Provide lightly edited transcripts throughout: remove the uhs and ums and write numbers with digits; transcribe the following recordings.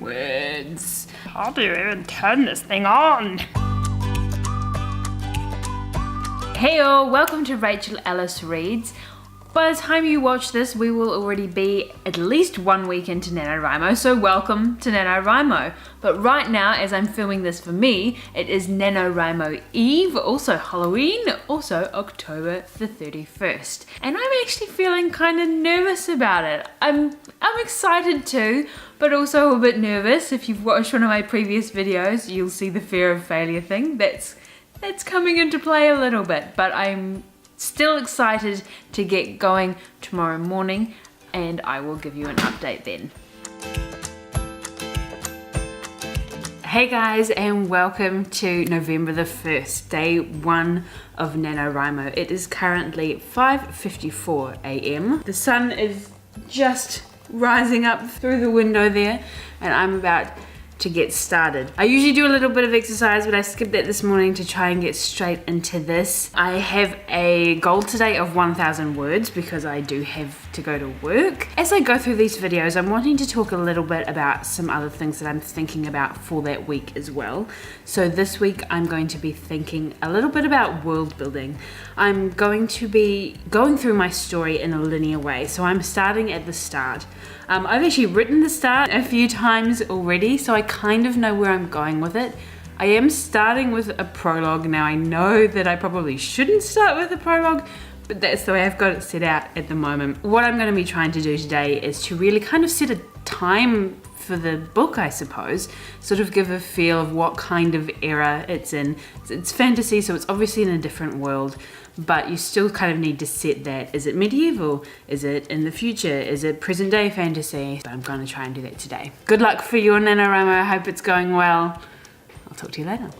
Words. How do you even turn this thing on? Hey all, welcome to Rachel Ellis Reads. By the time you watch this, we will already be at least 1 week into NaNoWriMo, so welcome to NaNoWriMo. But right now, as I'm filming this for me, it is NaNoWriMo Eve, also Halloween, also October the 31st. And I'm actually feeling kind of nervous about it. I'm excited too, but also a bit nervous. If you've watched one of my previous videos, you'll see the fear of failure thing. That's coming into play a little bit, but I'm still excited to get going tomorrow morning, and I will give you an update then. Hey guys, and welcome to November the 1st, day 1 of NaNoWriMo. It is currently 5:54 a.m. The sun is just rising up through the window there, and I'm about to get started. I usually do a little bit of exercise, but I skipped that this morning to try and get straight into this. I have a goal today of 1,000 words because I do have to go to work. As I go through these videos, I'm wanting to talk a little bit about some other things that I'm thinking about for that week as well. So this week I'm going to be thinking a little bit about world building. I'm going to be going through my story in a linear way. So I'm starting at the start. I've actually written the start a few times already, so I kind of know where I'm going with it. I am starting with a prologue. Now I know that I probably shouldn't start with a prologue, but that's the way I've got it set out at the moment. What I'm going to be trying to do today is to really kind of set a time for the book, I suppose, sort of give a feel of what kind of era it's in. It's fantasy, so it's obviously in a different world, but you still kind of need to set that. Is it medieval? Is it in the future? Is it present day fantasy? So I'm going to try and do that today. Good luck for your NaNoWriMo. I hope it's going well. I'll talk to you later.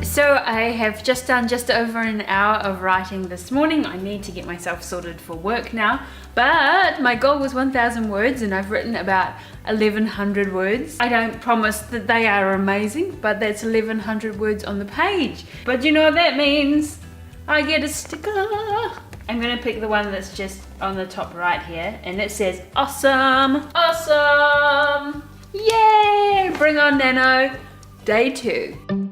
So I have just done just over an hour of writing this morning. I need to get myself sorted for work now, but my goal was 1,000 words and I've written about 1,100 words. I don't promise that they are amazing, but that's 1,100 words on the page. But you know what that means? I get a sticker. I'm gonna pick the one that's just on the top right here, and it says awesome, awesome, yay, bring on Nano, day 2.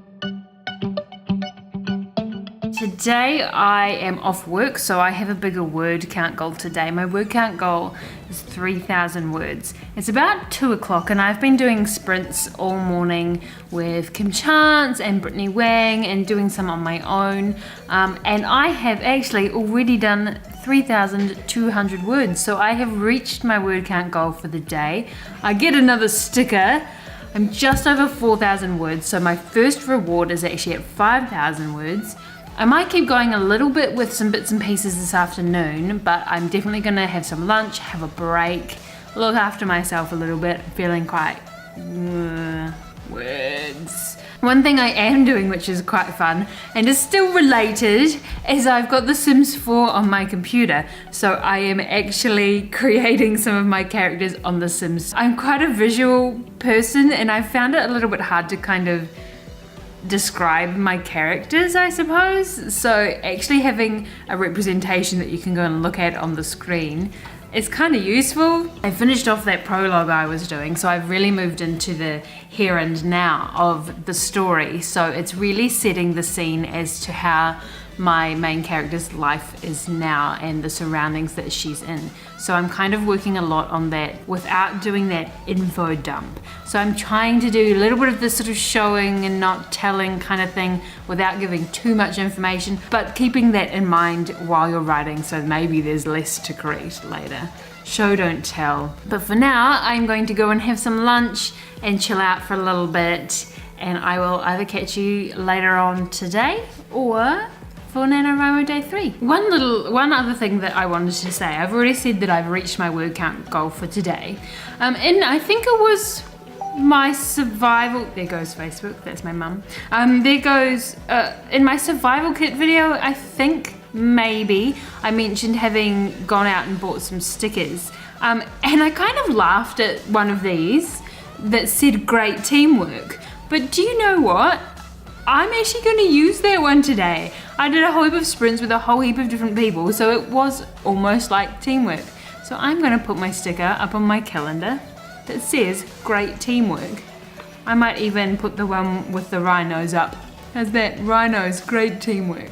Today I am off work, so I have a bigger word count goal today. My word count goal is 3,000 words. It's about 2 o'clock and I've been doing sprints all morning with Kim Chance and Brittany Wang and doing some on my own. And I have actually already done 3,200 words. So I have reached my word count goal for the day. I get another sticker. I'm just over 4,000 words. So my first reward is actually at 5,000 words. I might keep going a little bit with some bits and pieces this afternoon, but I'm definitely gonna have some lunch, have a break, look after myself a little bit, feeling quite words. One thing I am doing, which is quite fun and is still related, is I've got The Sims 4 on my computer. So I am actually creating some of my characters on The Sims. I'm quite a visual person and I found it a little bit hard to kind of describe my characters, I suppose. So actually having a representation that you can go and look at on the screen is kind of useful. I finished off that prologue I was doing, so I've really moved into the here and now of the story. So it's really setting the scene as to how my main character's life is now and the surroundings that she's in. So I'm kind of working a lot on that without doing that info dump. So I'm trying to do a little bit of this sort of showing and not telling kind of thing without giving too much information, but keeping that in mind while you're writing, so maybe there's less to create later. Show, don't tell. But for now, I'm going to go and have some lunch and chill out for a little bit, and I will either catch you later on today or for NaNoWriMo day 3. One other thing that I wanted to say, I've already said that I've reached my word count goal for today. And I think it was my survival, there goes Facebook, that's my mum. There goes, in my survival kit video, I think maybe I mentioned having gone out and bought some stickers. And I kind of laughed at one of these that said great teamwork. But do you know what? I'm actually going to use that one today. I did a whole heap of sprints with a whole heap of different people, so it was almost like teamwork. So I'm going to put my sticker up on my calendar that says great teamwork. I might even put the one with the rhinos up. How's that? Rhinos, great teamwork.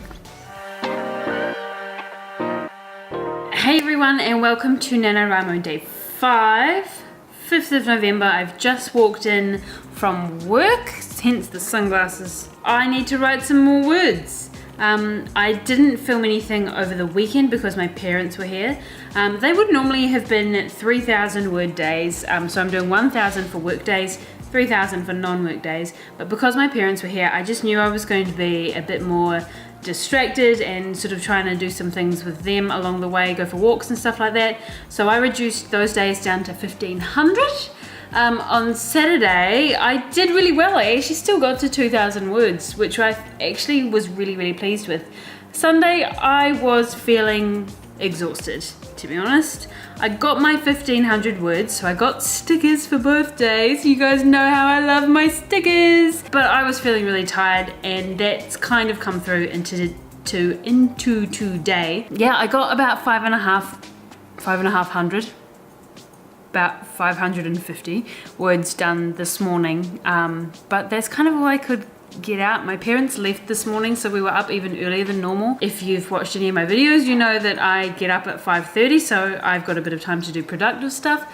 Hey everyone, and welcome to NaNoWriMo Day 5, 5th of November. I've just walked in from work, hence the sunglasses. I need to write some more words. I didn't film anything over the weekend because my parents were here. They would normally have been 3,000 word days, so I'm doing 1,000 for work days, 3,000 for non-work days. But because my parents were here, I just knew I was going to be a bit more distracted and sort of trying to do some things with them along the way, go for walks and stuff like that. So I reduced those days down to 1,500. On Saturday, I did really well. I actually still got to 2,000 words, which I actually was really pleased with. Sunday, I was feeling exhausted, to be honest. I got my 1,500 words, so I got stickers for both days. You guys know how I love my stickers. But I was feeling really tired, and that's kind of come through into today. Yeah, I got about 5,500. About 550 words done this morning, but that's kind of all I could get out. My parents left this morning, so we were up even earlier than normal. If you've watched any of my videos, you know that I get up at 5:30, so I've got a bit of time to do productive stuff.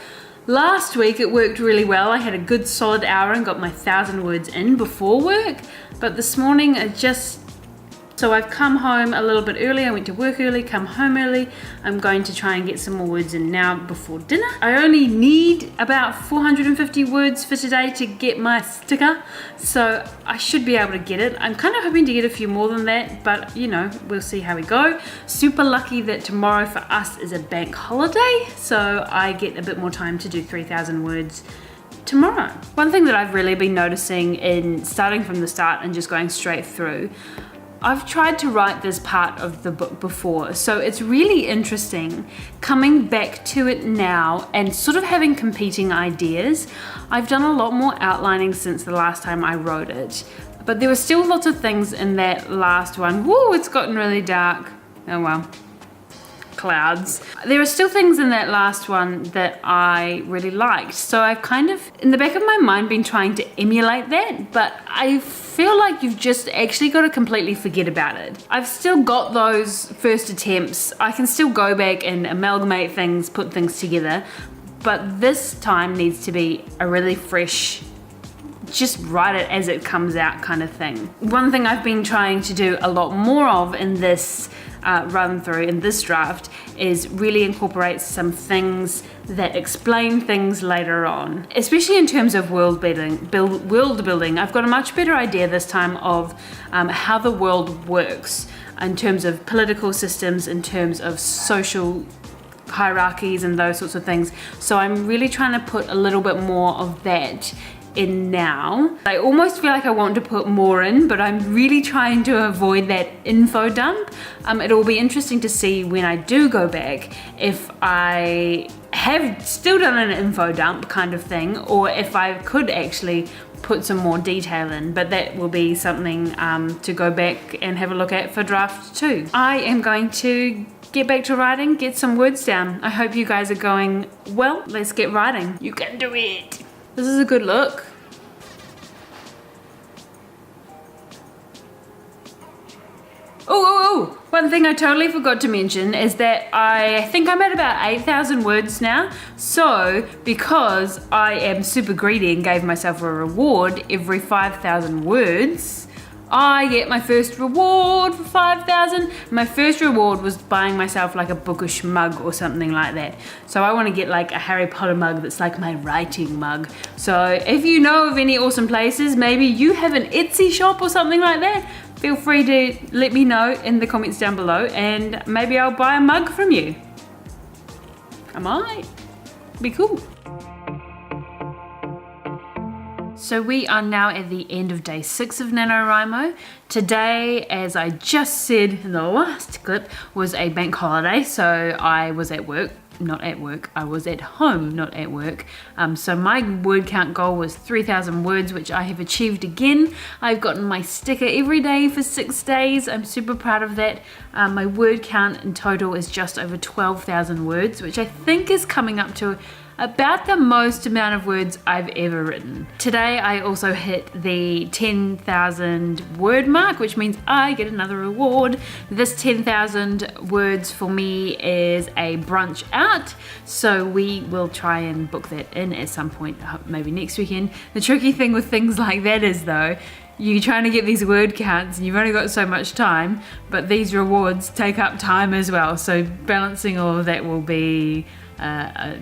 Last week it worked really well. I had a good solid hour and got my 1,000 words in before work, but this morning so I've come home a little bit early. I went to work early, come home early. I'm going to try and get some more words in now before dinner. I only need about 450 words for today to get my sticker, so I should be able to get it. I'm kind of hoping to get a few more than that, but you know, we'll see how we go. Super lucky that tomorrow for us is a bank holiday, so I get a bit more time to do 3,000 words tomorrow. One thing that I've really been noticing in starting from the start and just going straight through, I've tried to write this part of the book before, so it's really interesting coming back to it now and sort of having competing ideas. I've done a lot more outlining since the last time I wrote it, but there were still lots of things in that last one. Woo, it's gotten really dark. Oh well. Clouds. There are still things in that last one that I really liked, so I've kind of in the back of my mind been trying to emulate that, but I feel like you've just actually got to completely forget about it. I've still got those first attempts. I can still go back and amalgamate things, put things together, but this time needs to be a really fresh, just write it as it comes out kind of thing. One thing I've been trying to do a lot more of in this run through in this draft is really incorporate some things that explain things later on, especially in terms of world building. I've got a much better idea this time of how the world works in terms of political systems, in terms of social hierarchies and those sorts of things. So I'm really trying to put a little bit more of that in now. I almost feel like I want to put more in, but I'm really trying to avoid that info dump. It will be interesting to see when I do go back if I have still done an info dump kind of thing, or if I could actually put some more detail in, but that will be something to go back and have a look at for draft 2. I am going to get back to writing, get some words down. I hope you guys are going well. Let's get writing. You can do it. This is a good look. Oh, one thing I totally forgot to mention is that I think I'm at about 8,000 words now. So because I am super greedy and gave myself a reward every 5,000 words, I get my first reward for 5,000. My first reward was buying myself like a bookish mug or something like that. So I want to get like a Harry Potter mug that's like my writing mug. So if you know of any awesome places, maybe you have an Etsy shop or something like that, feel free to let me know in the comments down below and maybe I'll buy a mug from you. I might. Be cool. So we are now at the end of day 6 of NaNoWriMo. Today, as I just said in the last clip, was a bank holiday, so I was at work. not at work. I was at home, not at work. So my word count goal was 3,000 words, which I have achieved again. I've gotten my sticker every day for 6 days. I'm super proud of that. My word count in total is just over 12,000 words, which I think is coming up to about the most amount of words I've ever written. Today I also hit the 10,000 word mark, which means I get another award. This 10,000 words for me is a brunch out, so we will try and book that in at some point, maybe next weekend. The tricky thing with things like that is though, you're trying to get these word counts and you've only got so much time, but these rewards take up time as well, so balancing all of that will be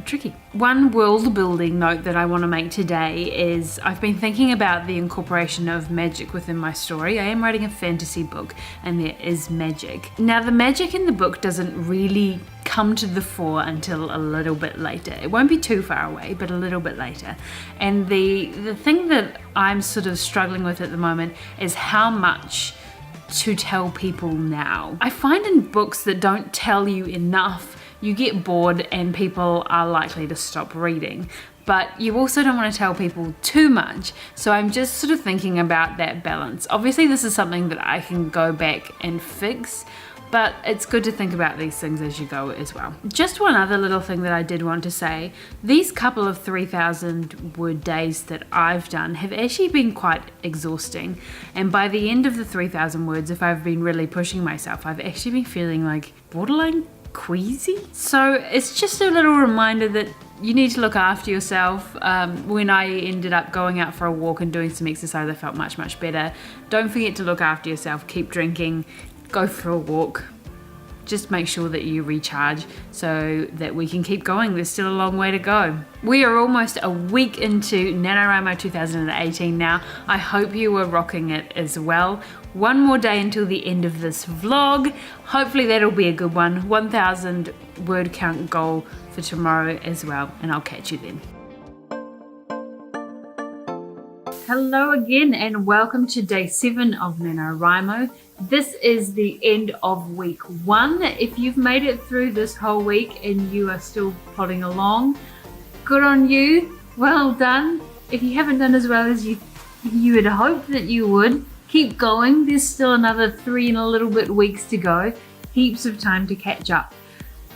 tricky. One world building note that I want to make today is I've been thinking about the incorporation of magic within my story. I am writing a fantasy book and there is magic. Now the magic in the book doesn't really come to the fore until a little bit later. It won't be too far away, but a little bit later. And the thing that I'm sort of struggling with at the moment is how much to tell people now. I find in books that don't tell you enough, you get bored and people are likely to stop reading. But you also don't want to tell people too much. So I'm just sort of thinking about that balance. Obviously this is something that I can go back and fix, but it's good to think about these things as you go as well. Just one other little thing that I did want to say, these couple of 3,000 word days that I've done have actually been quite exhausting. And by the end of the 3,000 words, if I've been really pushing myself, I've actually been feeling like borderline queasy. So it's just a little reminder that you need to look after yourself. When I ended up going out for a walk and doing some exercise, I felt much better. Don't forget to look after yourself, keep drinking, go for a walk. Just make sure that you recharge so that we can keep going. There's still a long way to go. We are almost a week into NaNoWriMo 2018 now. I hope you were rocking it as well. One more day until the end of this vlog. Hopefully that'll be a good one. 1,000 word count goal for tomorrow as well, and I'll catch you then. Hello again and welcome to day 7 of NaNoWriMo. This is the end of week 1. If you've made it through this whole week and you are still plodding along, good on you, well done. If you haven't done as well as you had hoped that you would, keep going. There's still another 3 and a little bit weeks to go. Heaps of time to catch up.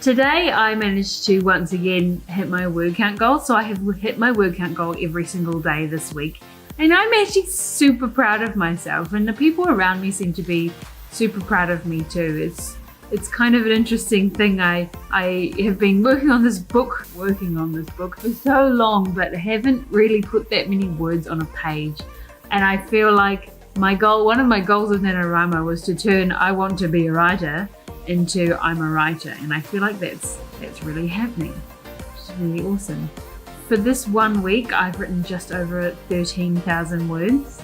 Today I managed to once again hit my word count goal, so I have hit my word count goal every single day this week. And I'm actually super proud of myself, and the people around me seem to be super proud of me too. It's kind of an interesting thing. I have been working on this book for so long, but haven't really put that many words on a page. And I feel like one of my goals with NaNoWriMo was to turn I want to be a writer into I'm a writer, and I feel like that's really happening, which is really awesome. For this 1 week, I've written just over 13,000 words,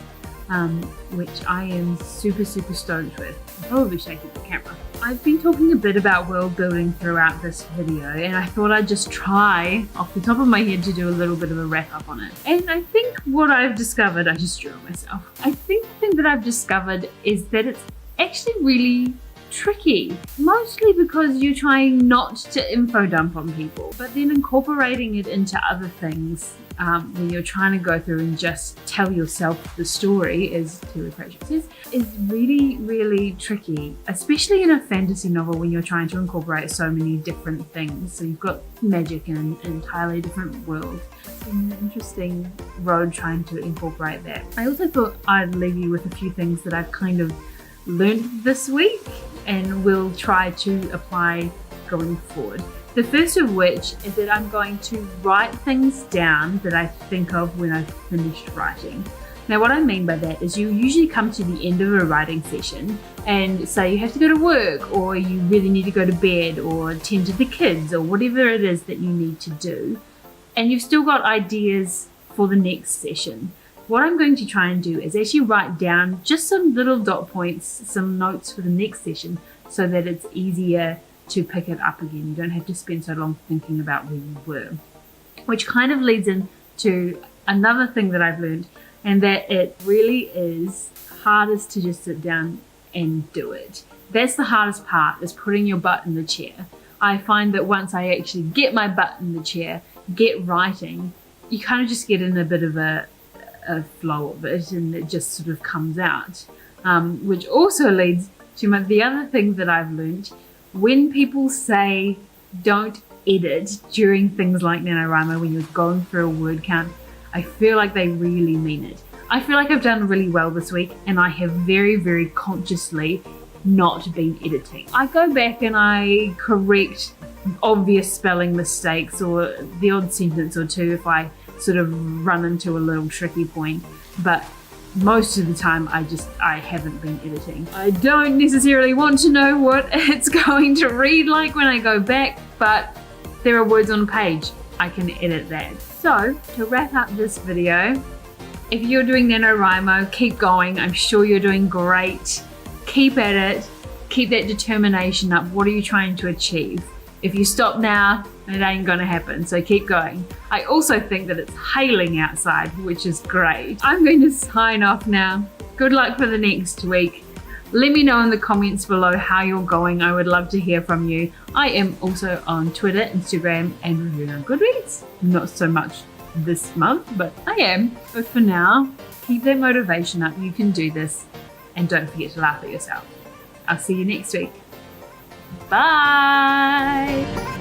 which I am super stoked with. I'm probably shaking the camera. I've been talking a bit about world building throughout this video, and I thought I'd just try off the top of my head to do a little bit of a wrap up on it. And I think what I've discovered, I just drew myself. I think the thing that I've discovered is that it's actually really tricky, mostly because you're trying not to info dump on people, but then incorporating it into other things when you're trying to go through and just tell yourself the story, as Terry Pratchett says, is really tricky, especially in a fantasy novel when you're trying to incorporate so many different things. So you've got magic in an entirely different world. It's an interesting road trying to incorporate that. I also thought I'd leave you with a few things that I've kind of learned this week and will try to apply going forward. The first of which is that I'm going to write things down that I think of when I've finished writing. Now what I mean by that is you usually come to the end of a writing session and say you have to go to work, or you really need to go to bed, or tend to the kids, or whatever it is that you need to do, and you've still got ideas for the next session. What I'm going to try and do is actually write down just some little dot points, some notes for the next session, so that it's easier to pick it up again. You don't have to spend so long thinking about where you were. Which kind of leads into another thing that I've learned, and that it really is hardest to just sit down and do it. That's the hardest part, is putting your butt in the chair. I find that once I actually get my butt in the chair, get writing, you kind of just get in a bit of a flow of it, and it just sort of comes out. Which also leads to the other thing that I've learned. When people say don't edit during things like NaNoWriMo when you're going through a word count, I feel like they really mean it. I feel like I've done really well this week, and I have very, very consciously not been editing. I go back and I correct obvious spelling mistakes or the odd sentence or two if I sort of run into a little tricky point, but most of the time I haven't been editing. I don't necessarily want to know what it's going to read like when I go back, but there are words on a page. I can edit that. So to wrap up this video, if you're doing NaNoWriMo, keep going. I'm sure you're doing great. Keep at it. Keep that determination up. What are you trying to achieve? If you stop now, it ain't gonna happen, so keep going. I also think that it's hailing outside, which is great. I'm going to sign off now. Good luck for the next week. Let me know in the comments below how you're going. I would love to hear from you. I am also on Twitter, Instagram, and reviewing on GOODREADS. Not so much this month, but I am. But for now, keep that motivation up. You can do this, and don't forget to laugh at yourself. I'll see you next week. Bye!